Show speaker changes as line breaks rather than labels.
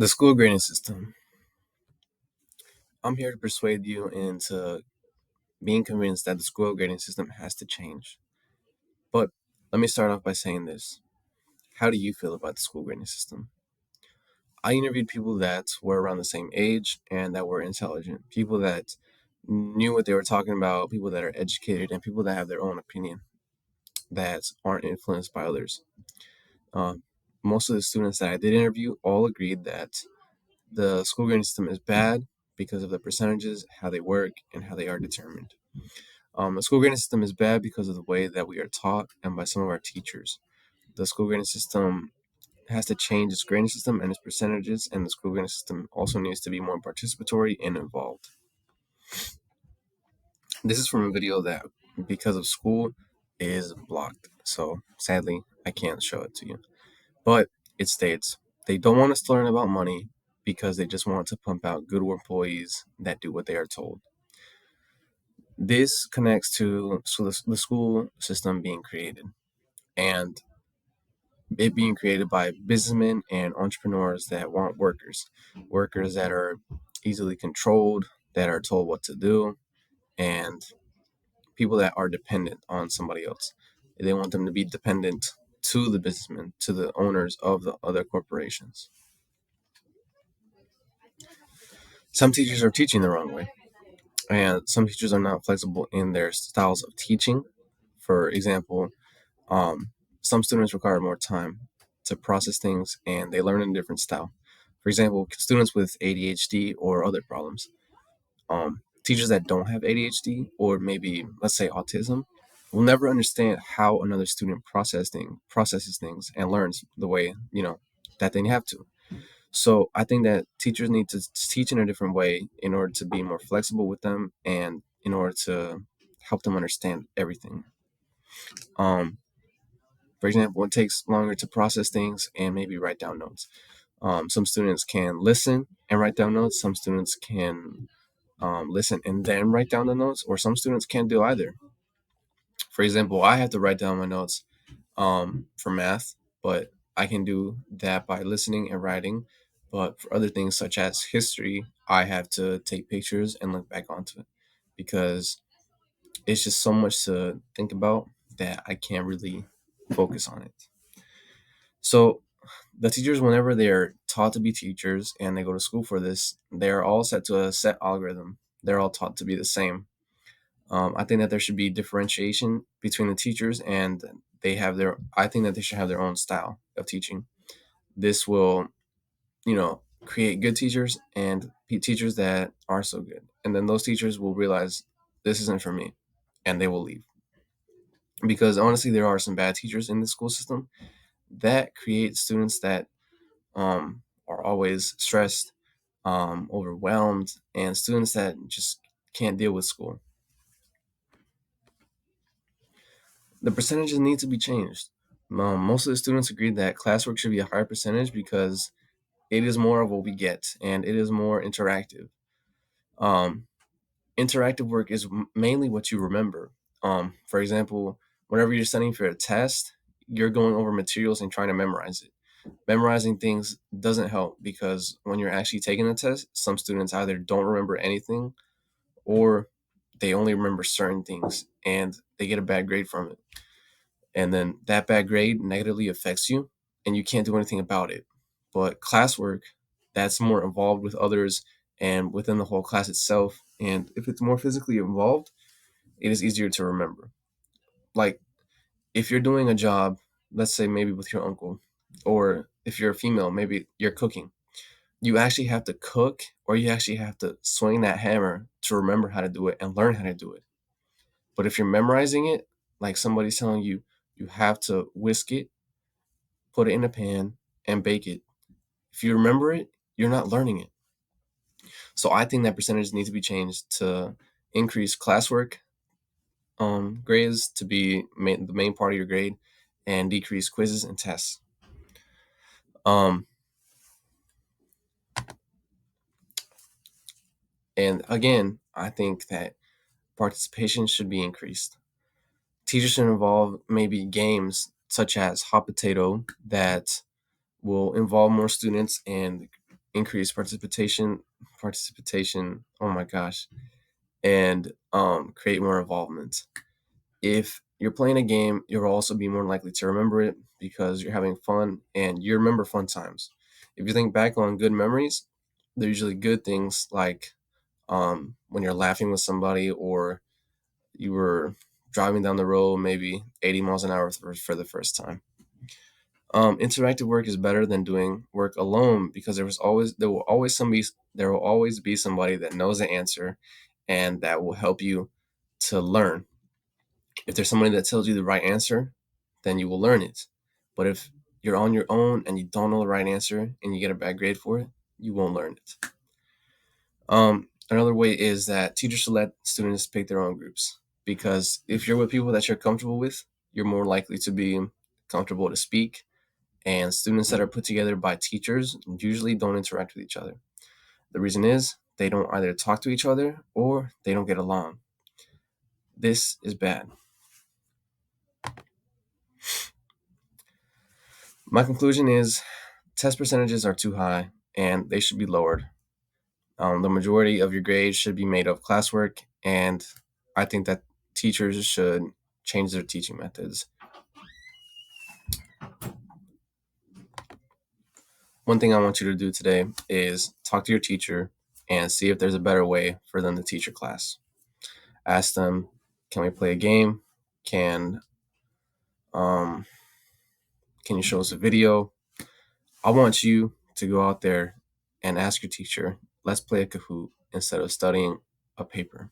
The school grading system. I'm here to persuade you into being convinced that the school grading system has to change. But let me start off by saying this. How do you feel about the school grading system? I interviewed people that were around the same age and that were intelligent, people that knew what they were talking about, people that are educated, and people that have their own opinion that aren't influenced by others. Um, Most of the students that I did interview all agreed that the school grading system is bad because of the percentages, how they work, and how they are determined. The school grading system is bad because of the way that we are taught and by some of our teachers. The school grading system has to change its grading system and its percentages, and the school grading system also needs to be more participatory and involved. This is from a video that, because of school, is blocked. So sadly, I can't show it to you. But it states they don't want us to learn about money because they just want to pump out good employees that do what they are told. This connects to the school system being created and it being created by businessmen and entrepreneurs that want workers that are easily controlled, that are told what to do, and people that are dependent on somebody else. They want them to be dependent to the businessmen, to the owners of the other corporations. Some teachers are teaching the wrong way, and some teachers are not flexible in their styles of teaching. For example, some students require more time to process things and they learn in a different style. For example, students with ADHD or other problems, teachers that don't have ADHD or maybe, let's say, autism, will never understand how another student processes things and learns the way, that they have to. So I think that teachers need to teach in a different way in order to be more flexible with them and in order to help them understand everything. Um, for example, it takes longer to process things and maybe write down notes. Some students can listen and write down notes. Some students can listen and then write down the notes, or some students can't do either. For example, I have to write down my notes for math, but I can do that by listening and writing. But for other things such as history, I have to take pictures and look back onto it because it's just so much to think about that I can't really focus on it. So the teachers, whenever they're taught to be teachers and they go to school for this, they're all set to a set algorithm. They're all taught to be the same. I think that there should be differentiation between the teachers, and they have their. I think that they should have their own style of teaching. This will, create good teachers and teachers that are so good, and then those teachers will realize this isn't for me, and they will leave. Because honestly, there are some bad teachers in the school system that create students that are always stressed, overwhelmed, and students that just can't deal with school. The percentages need to be changed. Most of the students agreed that classwork should be a higher percentage because it is more of what we get and it is more interactive. Um, Interactive work is mainly what you remember. For example, whenever you're studying for a test, you're going over materials and trying to memorize it. Memorizing things doesn't help because when you're actually taking the test, some students either don't remember anything or they only remember certain things and they get a bad grade from it. And then that bad grade negatively affects you and you can't do anything about it. But classwork, that's more involved with others and within the whole class itself. And if it's more physically involved, it is easier to remember. Like if you're doing a job, let's say maybe with your uncle, or if you're a female, maybe you're cooking. You actually have to cook or you actually have to swing that hammer to remember how to do it and learn how to do it. But if you're memorizing it, like somebody's telling you, you have to whisk it, put it in a pan, and bake it. If you remember it, you're not learning it. So I think that percentage needs to be changed to increase classwork grades to be the main part of your grade and decrease quizzes and tests. Um, and again, I think that participation should be increased. Teachers should involve maybe games such as hot potato that will involve more students and increase participation. Oh my gosh, and create more involvement. If you're playing a game, you'll also be more likely to remember it because you're having fun and you remember fun times. If you think back on good memories, they're usually good things like when you're laughing with somebody or you were driving down the road maybe 80 miles an hour for the first time. Interactive work is better than doing work alone because there will always be somebody that knows the answer and that will help you to learn. If there's somebody that tells you the right answer, then you will learn it. But if you're on your own and you don't know the right answer and you get a bad grade for it, you won't learn it. Another way is that teachers should let students pick their own groups because if you're with people that you're comfortable with, you're more likely to be comfortable to speak. And students that are put together by teachers usually don't interact with each other. The reason is they don't either talk to each other or they don't get along. This is bad. My conclusion is test percentages are too high and they should be lowered. The majority of your grades should be made of classwork, and I think that teachers should change their teaching methods. One thing I want you to do today is talk to your teacher and see if there's a better way for them to teach your class. Ask them, can we play a game? Can um, can you show us a video? I want you to go out there and ask your teacher, let's play a Kahoot instead of studying a paper.